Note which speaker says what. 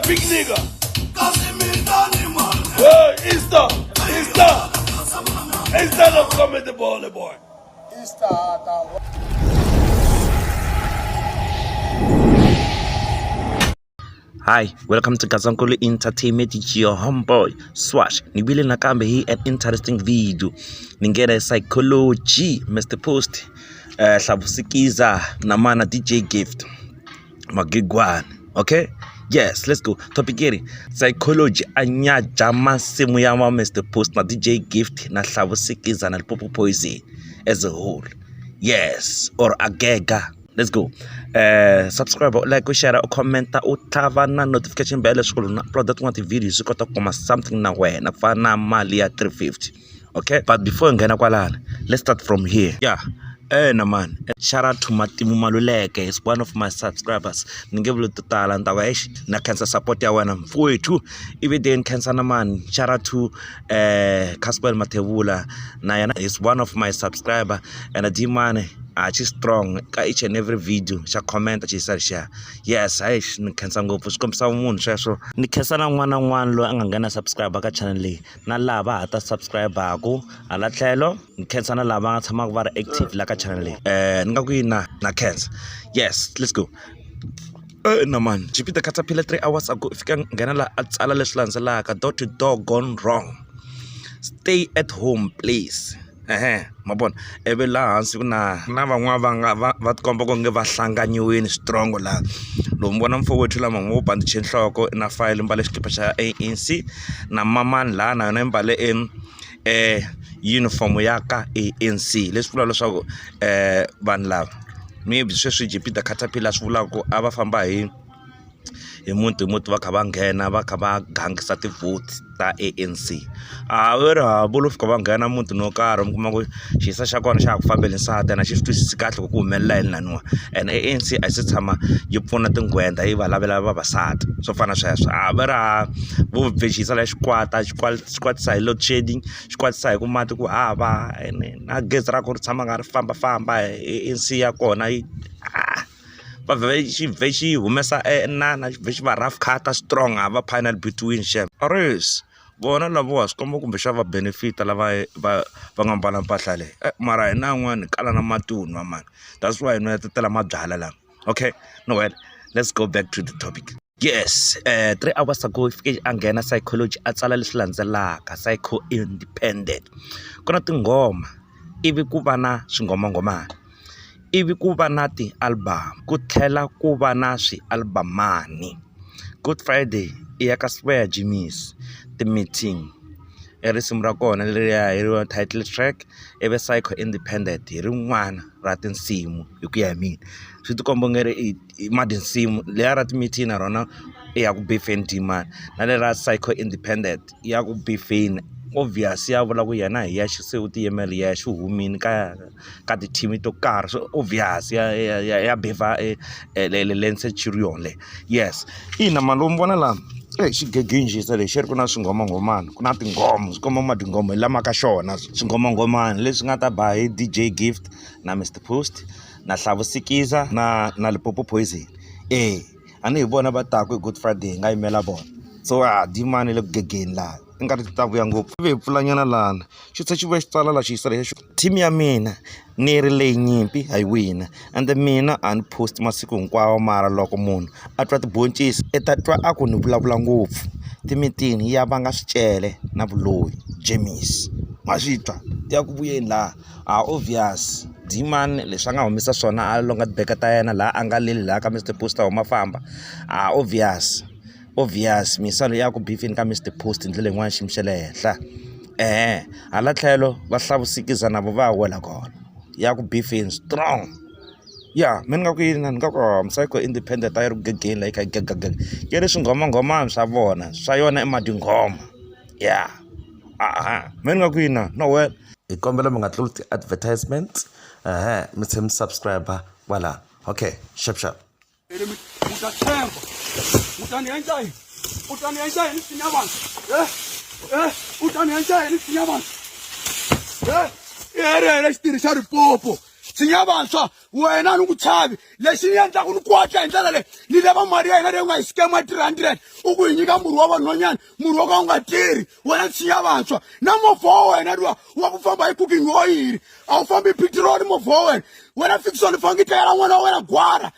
Speaker 1: big nigga. Hey, Easter. Easter of comedy ball, boy.
Speaker 2: Hi, welcome to Kazankulu Entertainment. It's your homeboy Swash. Nibile nakambe hii an interesting video. Ningena psychology, Mr. Post, Hlavu namana DJ Gift. Magigwan. Okay? Yes, let's go. Topic eri. Psychology anya jama simu ya Mr. Post na DJ Gift na Hlavu na Popo Poison as a whole. Yes, or agega. Let's go. Subscribe, like, share, comment, utava na notification bell so na upload that one videos ukota kuma something na we na fana mali ya 350. Okay? But before ngena kwalana, let's start from here. Yeah. Na man, shout out to Matimu Maluleke. He's one of my subscribers. Ningevulu tutala ndawesh na cancer support ya wana mfwetu. Even then cancer na man. Shout out to Kasper Matevula. Na yana is one of my subscriber and a demane. She's strong. Each and every video, she comment, she said share. Yes, I can go for some someone so. Ni cancer na one lo angana subscriber ka channel le. Na lava ata subscriber ako. Ala tlelo. Ni cancer na lava ngata magvara active la ka channel le. Ngakuina na cancer. Yes, let's go. No man, Jupiter caterpillar 3 hours ago. If you can get a ala leslanzalaka door to door gone wrong. Stay at home, please. Mabon ebela hansi kuna na van'wana va tikomba ku nge va hlanganyiwini strong la lo mbona mfowethu lama ngo bandi chenhloko na file mbale xikipa xa ANC na mamani la na yona mbale uniform ya ka ANC leswi vula leswaku vanhu lava maybe sweswi Jupiter caterpillar swi vula ku a va famba hi muti va kha va nghena va kha va gangisa ti vote ta ANC vera bolo fika va nghena muti no karhi mi kuma ku xisa xa kona xa ku fambela nsati na xi twisisi kahle ku humelela yini laniwa and ANC a se tshama yi pfuna tingwenda yi va lavela vavasati swo fana sweswo vera vo vejisa la xikwatisa hi load shedding xikwatisa hi ku mati ku hava na gezi ra ku ri tshama nga ri famba ANC ya kona yi veshi humesa nana veshi va rough cutter strong ava panel between chef aris bona lavo wa swikomba kumbe xa va benefit lava va nga mbala mpahla le mara hina n'wana kala na matunwa man. That's why no tetela mabyala la. Okay, no well, let's go back to the topic. Yes, 3 hours ago ifike angena psychology atsala leswi landzelaka psycho independent. Kuna tinghoma ivi ku va na Xinghomanghomani. Ivi ku va na ti-album ku tlhela ku va na albamani. Good Friday i ya ka Swear Jimmy's ti-meeting risimu ra kona leriya hi ri title track eve Psycho Independent hi rin'wana ra tinsimu hi ku ya hi mina swi tikomba ngeri madinsimu leya ra ti-meeting na rona i ya ku beefeni timani na le ra Psycho Independent i ya ku beefeni obvious ya vula ku yena hi ya se u ti yemela ya xihumini ka ti-team to karhi so obvious ya befa lense chirion le. Yes, ina malomu vona la xigeginjisa lexi ri ku na Xinghomanghomani ku na tinghoma swi komba madinghoma hi lama ka xona Xinghomanghomani leswi nga ta ba hi DJ Gift na Mr. Post na Hlavu na Popo Poison a ni hi vona va taku hi Good Friday hi nga yimela vona so dimani le ku gegeni laha i nga ri ti ta vuya ngopfu ivi hi pfulanyana lana xi tshe xi vuya xi tsala la xi yisa lexi team ya mina ni ri leyi nyimpi hayi wina ende mina a ni post masiku hinkwawo mara loko munhu a twa tiboncisi i ta twa a ku ni vulavula ngopfu timitini ya va nga swicele na vuloyi James ma swi twa ya ku vuyeni laha obvious dimani leswi a nga humesa swona a longa tibeka ta yena laha a nga leli laha ka Mr. Post huma famba obvious misalo ya ku beefini ka Mr. Post ndlela yin'wana xi mixele henhla hala tlhelo va Hlavu na vo va wela kona ya ku beefini strong. Yeah, mina nga ku yini nga ku Msyco Independent a yi ri ku gegeni like gega yi ri Xinghomanghomani swa vona swa yona i madinghoma. Yeah, mina nga ku yini no well hi kombela mi nga tluli ti-advertisement mi tshemi subscriber wala. Okay, sharp
Speaker 1: Utani anjay ni sinyaman utani anjay ni sinyaman ere stiri shari popo Xinghomanghomani wena ni ku chavi lexi ni endlaku ni kwatla hi ndlela leyi ni lava mali ya hina leyi u nga yi scam 300 u ku hi nyika murhi wa vanhwanyana murhi wo ka u nga tirhi wena Xinghomanghomani na movha wa wena luwa wa ku famba hi cooking oil a wu fambi hi petrol movha wa wena fiction fangi tlela n'wana wa wena gwara